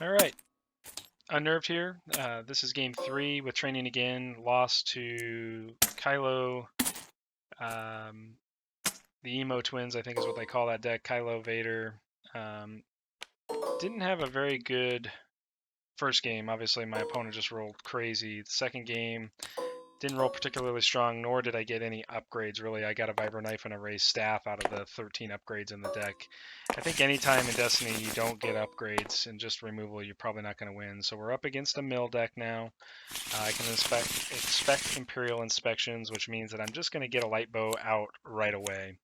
All right, Unnerved here. This is game 3 with training again. Lost to Kylo, the Emo twins, I think is what they call that deck. Kylo, Vader. Didn't have a very good first game. Obviously, my opponent just rolled crazy. The second game didn't roll particularly strong, nor did I get any upgrades, really. I got a Vibro Knife and a Raised Staff out of the 13 upgrades in the deck. I think anytime in Destiny you don't get upgrades and just removal, you're probably not going to win. So we're up against a mill deck now. I can expect Imperial Inspections, which means that I'm just going to get a light bow out right away.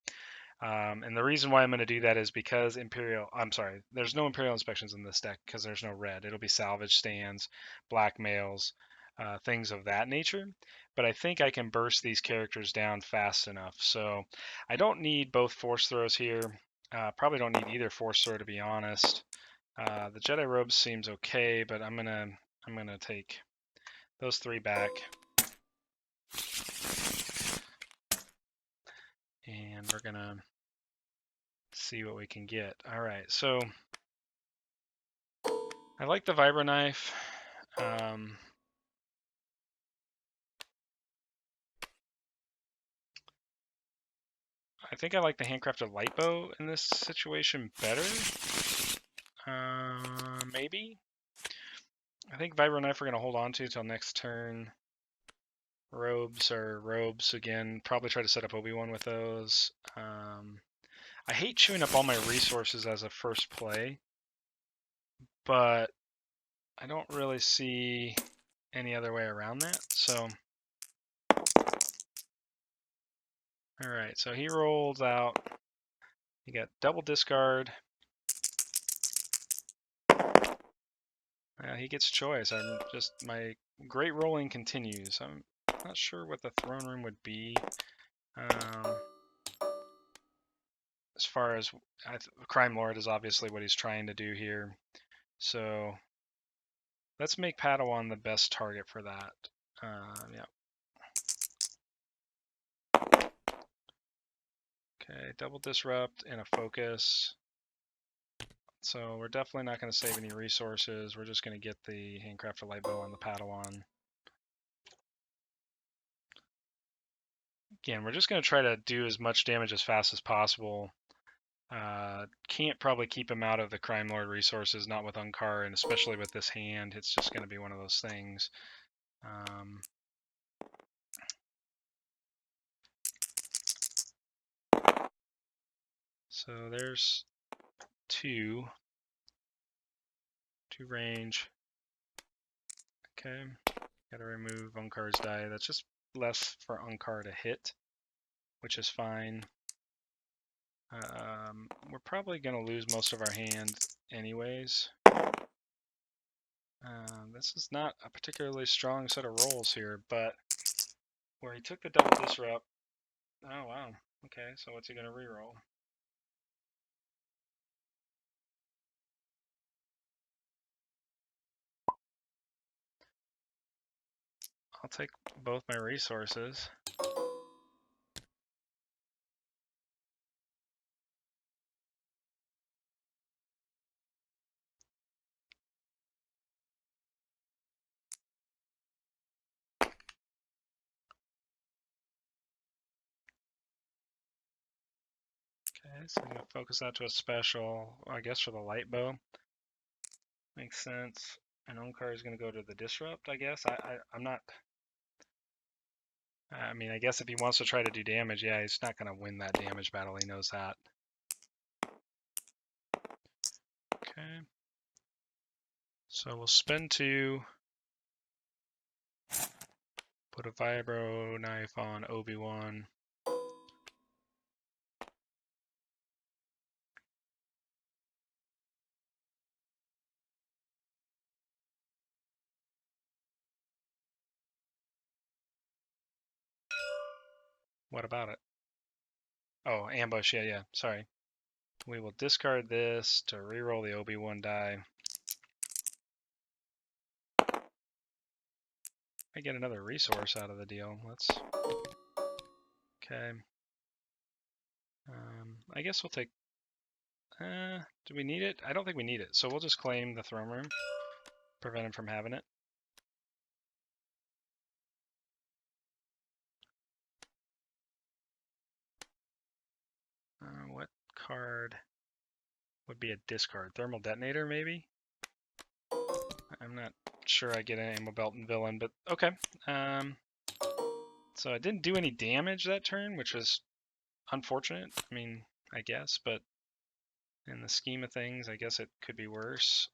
And the reason why I'm going to do that is because there's no Imperial Inspections in this deck because there's no red. It'll be salvage stands, blackmails, things of that nature. But I think I can burst these characters down fast enough. So I don't need both Force Throws here. Probably don't need either Force Throw, to be honest. The Jedi Robe seems okay, but I'm gonna take those 3 back. And we're gonna see what we can get. All right, so I like the Vibro Knife. I think I like the handcrafted light bow in this situation better. Maybe. I think Vibro Knife we're gonna hold on to till next turn. Robes are robes again. Probably try to set up Obi-Wan with those. I hate chewing up all my resources as a first play, but I don't really see any other way around that. So, all right. So he rolls out. You got double discard. He gets choice. My great rolling continues. I'm not sure what the throne room would be. As far as Crime Lord is obviously what he's trying to do here. So let's make Padawan the best target for that. Yeah. Okay, double disrupt and a focus. So we're definitely not going to save any resources. We're just going to get the handcrafted light bow on the Padawan. Again, we're just going to try to do as much damage as fast as possible. Can't probably keep him out of the Crime Lord resources, not with eUnkar, and especially with this hand, it's just going to be one of those things. So there's two range. Okay, got to remove eUnkar's die. That's just less for eUnkar to hit, which is fine. We're probably going to lose most of our hand anyways. This is not a particularly strong set of rolls here, but where he took the double disrupt. Oh, wow. Okay, so what's he going to reroll? I'll take both my resources. Okay, so I'm going to focus that to a special, I guess, for the light bow. Makes sense. And eUnkar is going to go to the disrupt, I guess. I'm not... I mean, I guess if he wants to try to do damage, yeah, he's not going to win that damage battle. He knows that. Okay. So we'll spend 2. Put a Vibro Knife on Obi-Wan. What about it? Oh, ambush. Yeah. Sorry. We will discard this to reroll the Obi-Wan die. I get another resource out of the deal. Let's... Okay. I guess we'll take Do we need it? I don't think we need it, so we'll just claim the throne room. Prevent him from having it. What card would be a discard? Thermal detonator, maybe? I'm not sure I get an ammo belt and villain, but okay. So I didn't do any damage that turn, which was unfortunate. I mean, I guess, but in the scheme of things, I guess it could be worse.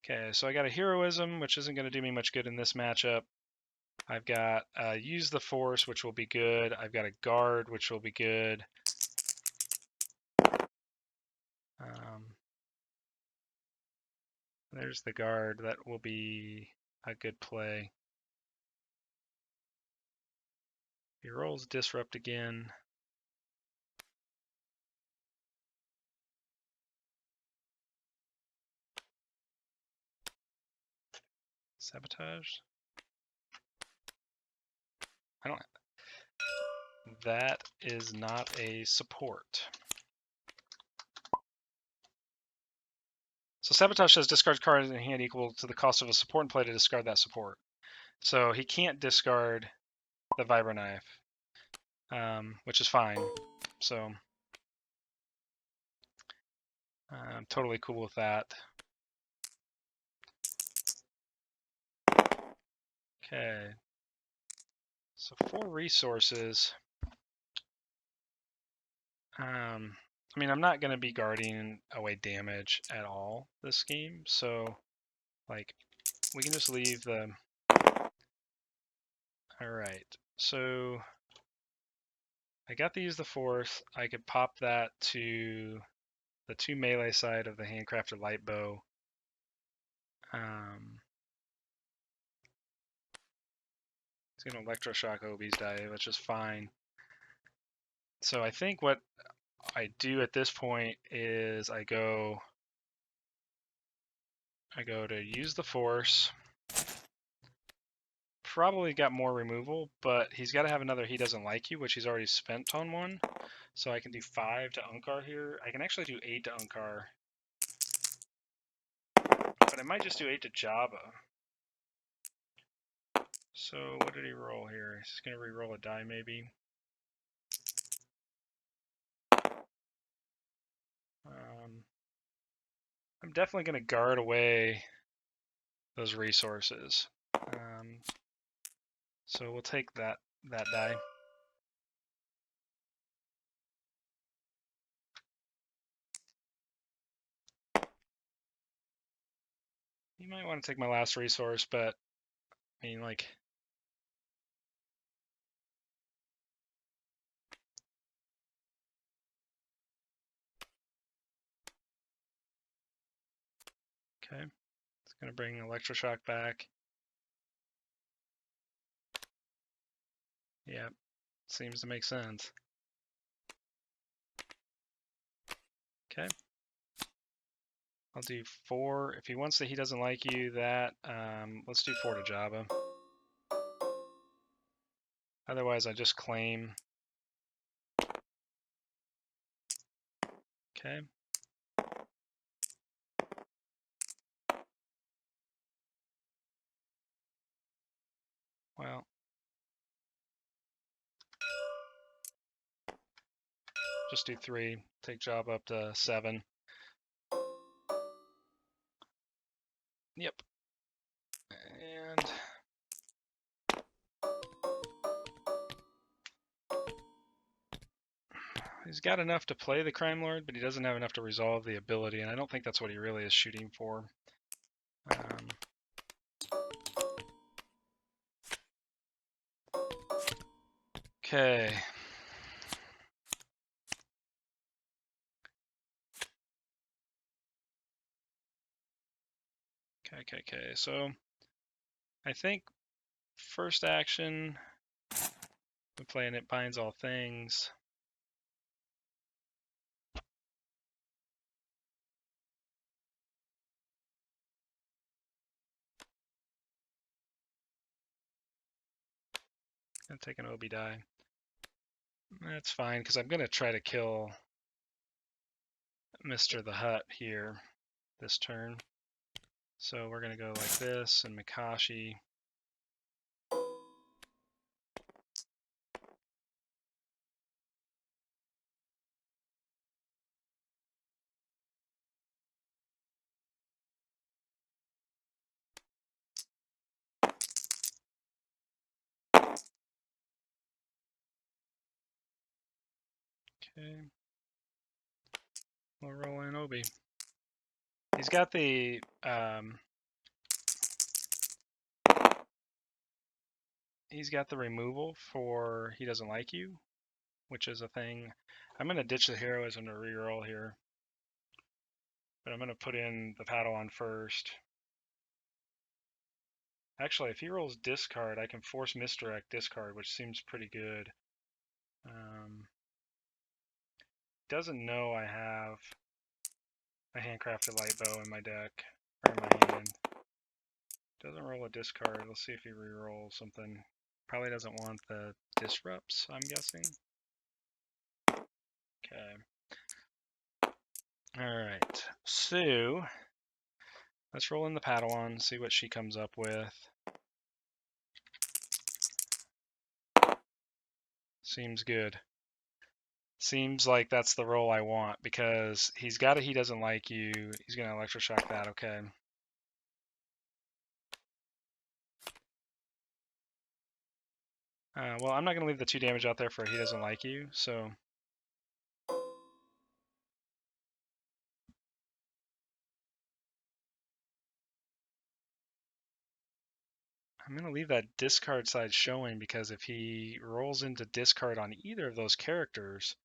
Okay, so I got a heroism, which isn't going to do me much good in this matchup. I've got use the force, which will be good. I've got a guard, which will be good. There's the guard. That will be a good play. He rolls disrupt again. Sabotage? I don't. That is not a support. So Sabotage says discard card in hand equal to the cost of a support and play to discard that support. So he can't discard the Vibro Knife, which is fine. So I'm totally cool with that. Okay. So 4 resources. I mean, I'm not going to be guarding away damage at all this game, so like we can just leave the. All right, so I got to use the force. I could pop that to the 2 melee side of the handcrafted light bow. It's going to electroshock Obi's die, which is fine. So I think what I do at this point is I go to use the force. Probably got more removal, but he's got to have another he doesn't like you, which he's already spent on one. So I can do 5 to eUnkar here. I can actually do 8 to eUnkar. But I might just do 8 to eJabba. So what did he roll here? He's going to re-roll a die maybe. I'm definitely going to guard away those resources. So we'll take that die. You might want to take my last resource, but I mean, like, okay. It's going to bring electroshock back. Yeah, seems to make sense. Okay. I'll do 4. If he wants that he doesn't like you, that, let's do 4 to eJabba. Otherwise, I just claim. Okay. Well. Just do 3. Take eJabba up to 7. Yep. And he's got enough to play the Crime Lord, but he doesn't have enough to resolve the ability, and I don't think that's what he really is shooting for. Okay. Okay. So I think first action, we play and it binds all things. Gonna take an Obi die. That's fine, because I'm gonna try to kill Mr. the Hut here this turn. So we're going to go like this, and Mikashi. Okay. We'll roll in Obi. He's got the removal for he doesn't like you, which is a thing. I'm gonna ditch the heroism to reroll here, but I'm gonna put in the Padawan first. Actually, if he rolls discard, I can force misdirect discard, which seems pretty good. Doesn't know I have a handcrafted light bow in my deck, or in my hand. Doesn't roll a discard. Let's see if he rerolls something. Probably doesn't want the disrupts, I'm guessing. Okay. Alright. So, let's roll in the Padawan, see what she comes up with. Seems good. Seems like that's the roll I want, because he's got a he doesn't like you. He's going to electroshock that, okay. Well, I'm not going to leave the 2 damage out there for he doesn't like you, so... I'm going to leave that discard side showing, because if he rolls into discard on either of those characters,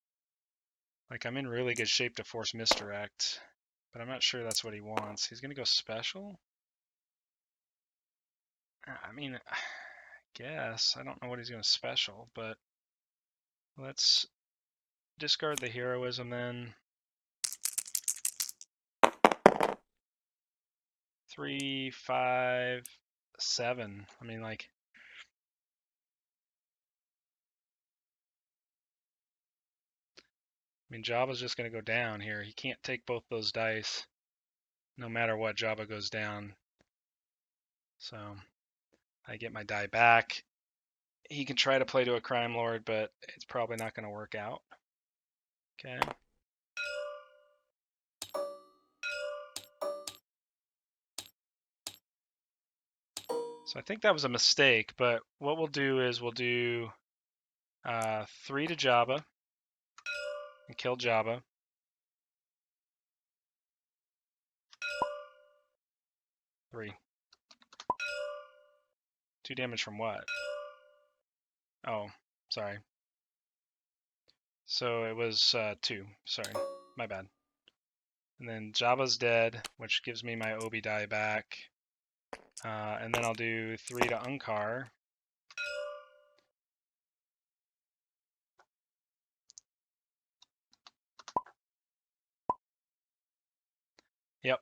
like, I'm in really good shape to force misdirect, but I'm not sure that's what he wants. He's going to go special? I mean, I guess. I don't know what he's going to special, but let's discard the heroism then. 3, 5, 7. I mean, like... I mean, Jabba's just going to go down here. He can't take both those dice. No matter what, Jabba goes down. So, I get my die back. He can try to play to a Crime Lord, but it's probably not going to work out. Okay. So I think that was a mistake, but what we'll do is we'll do 3 to Jabba and kill Jabba. 3. 2 damage from what? Oh, sorry. So it was 2. Sorry, my bad. And then Jabba's dead, which gives me my Obi die back. And then I'll do 3 to eUnkar. Yep.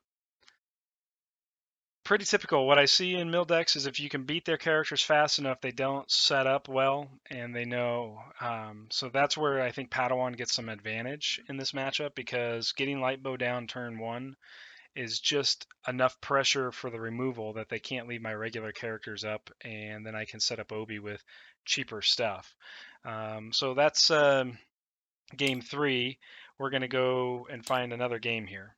Pretty typical. What I see in mill decks is if you can beat their characters fast enough, they don't set up well, and they know. So that's where I think Padawan gets some advantage in this matchup, because getting Lightbow down turn 1 is just enough pressure for the removal that they can't leave my regular characters up, and then I can set up Obi with cheaper stuff. So that's game 3. We're going to go and find another game here.